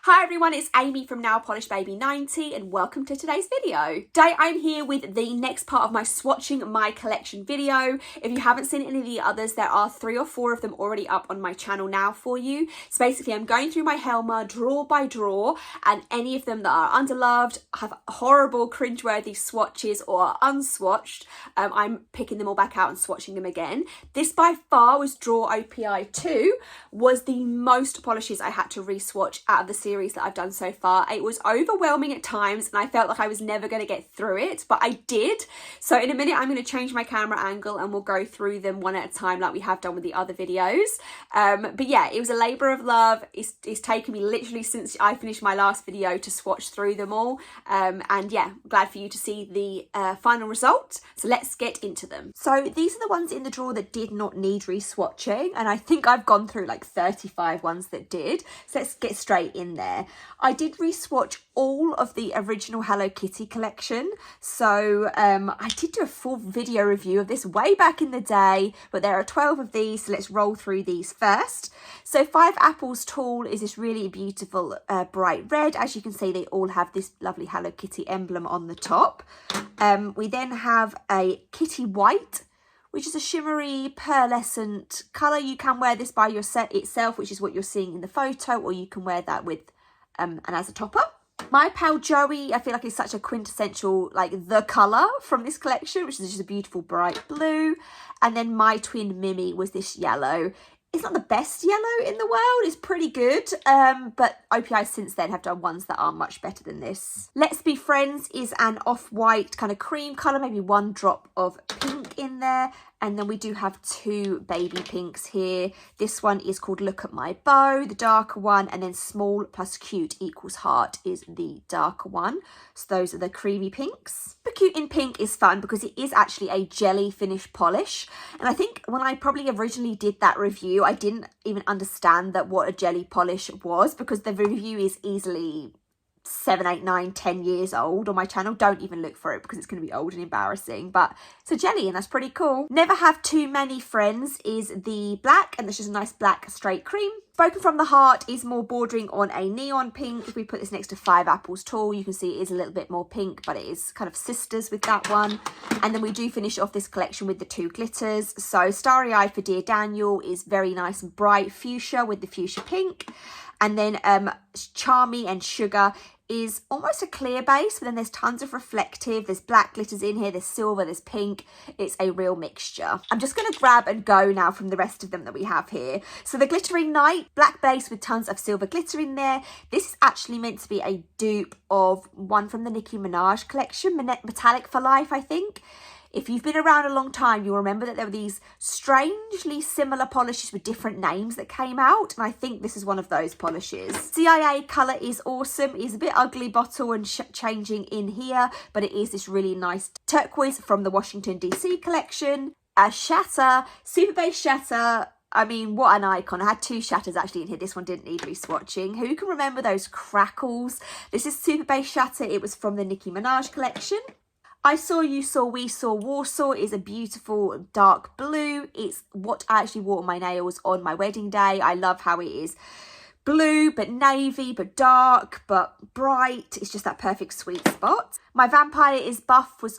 Hi everyone, it's Amy from Nail Polish Baby 90 and welcome to today's video. Today I'm here with the next part of my swatching my collection video. If you haven't seen any of the others, there are 3 or 4 of them already up on my channel now for you. So basically I'm going through my Helma drawer by drawer, and any of them that are underloved, have horrible cringeworthy swatches or are unswatched, I'm picking them all back out and swatching them again. This by far was Drawer OPI 2, was the most polishes I had to re-swatch out of the series that I've done so far. It was overwhelming at times and I felt like I was never going to get through it, but I did. So in a minute I'm going to change my camera angle and we'll go through them one at a time like we have done with the other videos. But yeah, it was a labour of love. It's taken me literally since I finished my last video to swatch through them all. And yeah, glad for you to see the final result. So let's get into them. So these are the ones in the drawer that did not need re-swatching, and I think I've gone through like 35 ones that did. So let's get straight in there. I did re-swatch all of the original Hello Kitty collection. So I did do a full video review of this way back in the day, but there are 12 of these, so let's roll through these first. So 5 Apples Tall is this really beautiful bright red. As you can see, they all have this lovely Hello Kitty emblem on the top. We then have a Kitty White, which is a shimmery pearlescent colour. You can wear this by your set itself, which is what you're seeing in the photo, or you can wear that with and as a topper. My Pal Joey, I feel like it's such a quintessential, like the colour from this collection, which is just a beautiful bright blue. And then My Twin Mimi was this yellow. It's not the best yellow in the world, it's pretty good, but OPI since then have done ones that are much better than this. Let's Be Friends is an off-white kind of cream colour, maybe 1 drop of pink in there. And then we do have 2 baby pinks here. This one is called Look at My Bow, the darker one, and then Small plus Cute equals Heart is the darker one. So those are the creamy pinks. But Cute in Pink is fun because it is actually a jelly finish polish. And I think when I probably originally did that review, I didn't even understand that what a jelly polish was, because the review is easily 7, 8, 9, 10 years old on my channel. Don't even look for it because it's going to be old and embarrassing, but it's a jelly and that's pretty cool. Never Have Too Many Friends is the black, and this is a nice black straight cream. Spoken from the Heart is more bordering on a neon pink. If we put this next to 5 Apples Tall, you can see it is a little bit more pink, but it is kind of sisters with that one. And then we do finish off this collection with the 2 glitters. So Starry Eyed for Dear Daniel is very nice and bright fuchsia with the fuchsia pink. And then Charmy and Sugar is almost a clear base, but then there's tons of reflective. There's black glitters in here, there's silver, there's pink. It's a real mixture. I'm just going to grab and go now from the rest of them that we have here. So the Glittering Night, black base with tons of silver glitter in there. This is actually meant to be a dupe of one from the Nicki Minaj collection, Metallic for Life, I think. If you've been around a long time, you'll remember that there were these strangely similar polishes with different names that came out, and I think this is one of those polishes. CIA colour is awesome. It's a bit ugly bottle and changing in here, but it is this really nice turquoise from the Washington DC collection. A Shatter, Super Base Shatter. I mean, what an icon. I had 2 shatters actually in here. This one didn't need re-swatching. Who can remember those crackles? This is Super Base Shatter. It was from the Nicki Minaj collection. I Saw, You Saw, We Saw, Warsaw is a beautiful dark blue. It's what I actually wore on my nails on my wedding day. I love how it is blue, but navy, but dark, but bright. It's just that perfect sweet spot. My Vampire is Buff was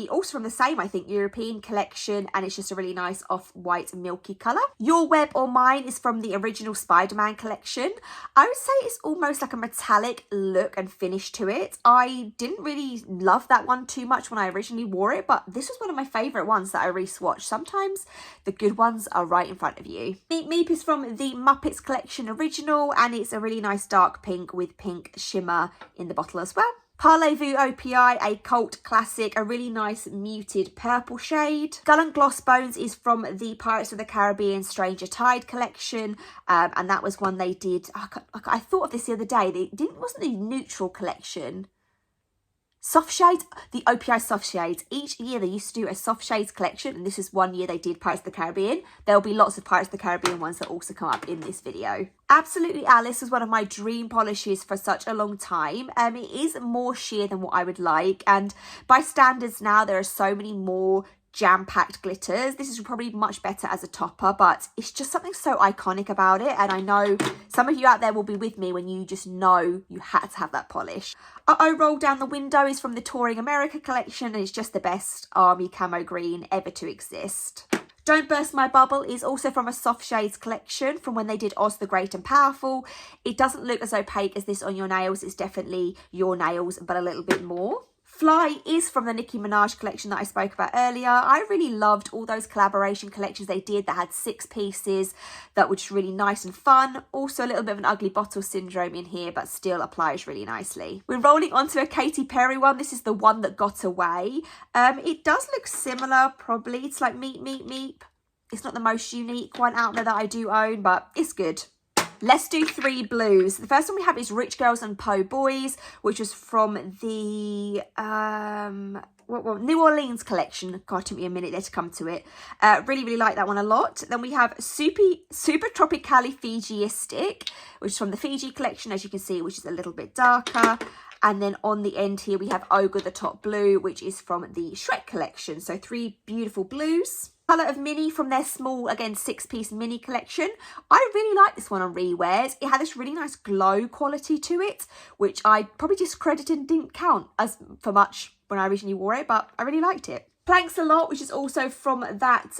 also from the same, I think, European collection, and it's just a really nice off-white milky colour. Your Web or Mine is from the original Spider-Man collection. I would say it's almost like a metallic look and finish to it. I didn't really love that one too much when I originally wore it, but this was one of my favourite ones that I re-swatched. Sometimes the good ones are right in front of you. Meep Meep is from the Muppets collection original, and it's a really nice dark pink with pink shimmer in the bottle as well. Parlez-Vous OPI, a cult classic, a really nice muted purple shade. Gull & Gloss Bones is from the Pirates of the Caribbean Stranger Tide collection, and that was one they did. I thought of this the other day. Wasn't the neutral collection? Soft shades, the OPI soft shades. Each year they used to do a soft shades collection, and this is one year they did Pirates of the Caribbean. There'll be lots of Pirates of the Caribbean ones that also come up in this video. Absolutely Alice was one of my dream polishes for such a long time. It is more sheer than what I would like, and by standards now there are so many more jam-packed glitters. This is probably much better as a topper, but it's just something so iconic about it, and I know some of you out there will be with me when you just know you had to have that polish. Roll Down the Window is from the Touring America collection, and it's just the best army camo green ever to exist. Don't Burst My Bubble is also from a Soft Shades collection from when they did Oz the Great and Powerful. It doesn't look as opaque as this on your nails. It's definitely your nails, but a little bit more. Fly is from the Nicki Minaj collection that I spoke about earlier. I really loved all those collaboration collections they did that had 6 pieces that were just really nice and fun. Also a little bit of an ugly bottle syndrome in here, but still applies really nicely. We're rolling onto a Katy Perry one. This is the One That Got Away. It does look similar, probably. It's like Meep, Meep, Meep. It's not the most unique one out there that I do own, but it's good. Let's do 3 blues. The first one we have is Rich Girls and Po' Boys, which was from the New Orleans collection. God, it took me a minute there to come to it. Really like that one a lot. Then we have Super Tropically Fijiistic, which is from the Fiji collection, as you can see, which is a little bit darker. And then on the end here, we have Ogre the Top Blue, which is from the Shrek collection. So 3 beautiful blues. Colour of Mini from their small, again, 6-piece mini collection. I really like this one on rewears. It had this really nice glow quality to it, which I probably discredited and didn't count as for much when I originally wore it, but I really liked it. Planks a Lot, which is also from that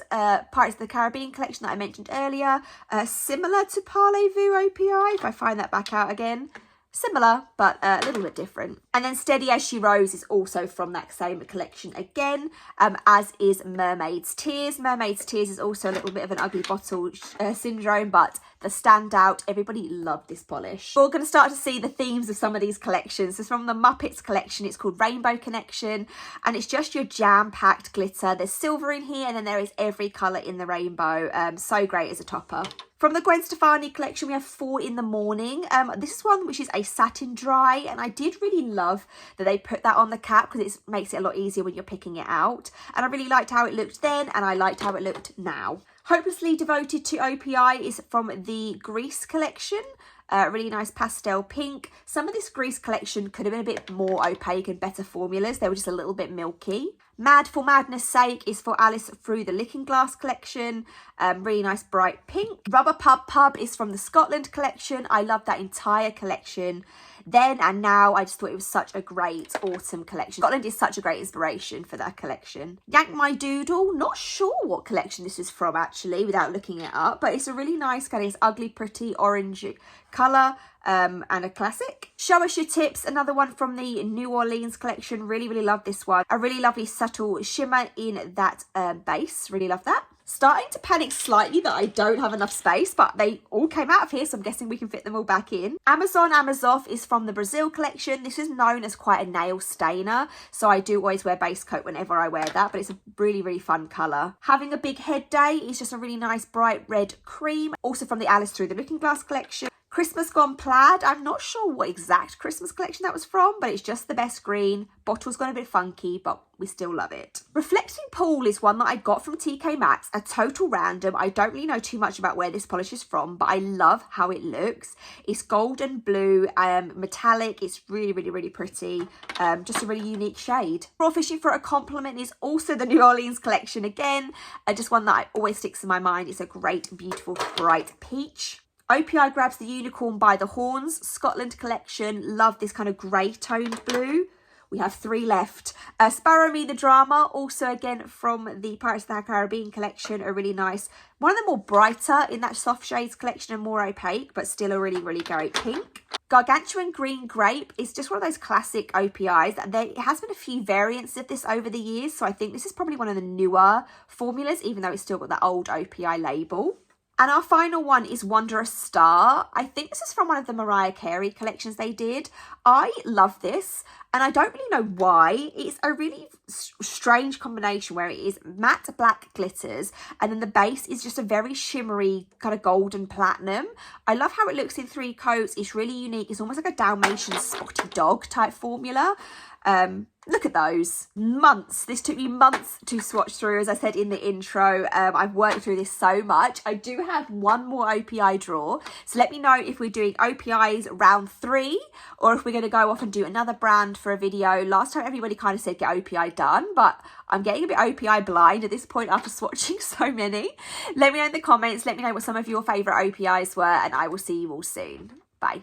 Pirates of the Caribbean collection that I mentioned earlier. Similar to Parlez-Vous OPI, if I find that back out again. Similar, but a little bit different. And then Steady As She Rose is also from that same collection again, as is Mermaid's Tears. Mermaid's Tears is also a little bit of an ugly bottle syndrome, but the standout. Everybody loved this polish. We're going to start to see the themes of some of these collections. So from the Muppets collection, it's called Rainbow Connection, and it's just your jam-packed glitter. There's silver in here, and then there is every colour in the rainbow. So great as a topper. From the Gwen Stefani collection, we have 4 in the Morning. This is one which is a satin dry, and I did really love that they put that on the cap because it makes it a lot easier when you're picking it out. And I really liked how it looked then, and I liked how it looked now. Hopelessly Devoted to OPI is from the Grease collection. Really nice pastel pink. Some of this Grease collection could have been a bit more opaque and better formulas. They were just a little bit milky. Mad for Madness Sake is for Alice Through the Looking Glass collection. Really nice bright pink. Rubber Pub is from the Scotland collection. I love that entire collection then and now. I just thought it was such a great autumn collection. Scotland is such a great inspiration for that collection. Yank My Doodle, not sure what collection this is from actually without looking it up, but it's a really nice kind of ugly pretty orange colour. And a classic. Show Us Your Tips, another one from the New Orleans collection. Really love this one. A really lovely subtle shimmer in that base. Really love that. Starting to panic slightly that I don't have enough space, but they all came out of here, so I'm guessing we can fit them all back in. Amazoff is from the Brazil collection. This is known as quite a nail stainer, so I do always wear base coat whenever I wear that, but it's a really fun colour. Having a Big Head Day is just a really nice bright red cream, also from the Alice Through the Looking Glass collection. Christmas Gone Plaid, I'm not sure what exact Christmas collection that was from, but it's just the best green. Bottle's gone a bit funky, but we still love it. Reflecting Pool is one that I got from TK Maxx, a total random. I don't really know too much about where this polish is from, but I love how it looks. It's gold and blue, metallic. It's really pretty. Just a really unique shade. Raw Fishing for a Compliment is also the New Orleans collection again. Just one that always sticks in my mind. It's a great, beautiful, bright peach. OPI Grabs the Unicorn by the Horns, Scotland collection. Love this kind of grey toned blue. We have 3 left. Sparrow Me the Drama, also again from the Pirates of the Caribbean collection. A really nice, one of the more brighter in that soft shades collection and more opaque, but still a really great pink. Gargantuan Green Grape is just one of those classic OPIs. There has been a few variants of this over the years, so I think this is probably one of the newer formulas, even though it's still got that old OPI label. And our final one is Wondrous Star. I think this is from one of the Mariah Carey collections they did. I love this, and I don't really know why. It's a really strange combination where it is matte black glitters, and then the base is just a very shimmery kind of golden platinum. I love how it looks in 3 coats. It's really unique. It's almost like a Dalmatian spotty dog type formula. Look at those. Months. This took me months to swatch through, as I said in the intro. I've worked through this so much. I do have one more OPI drawer. So let me know if we're doing OPIs round 3 or if we're going to go off and do another brand for a video. Last time everybody kind of said get OPI done, but I'm getting a bit OPI blind at this point after swatching so many. Let me know in the comments. Let me know what some of your favourite OPIs were, and I will see you all soon. Bye.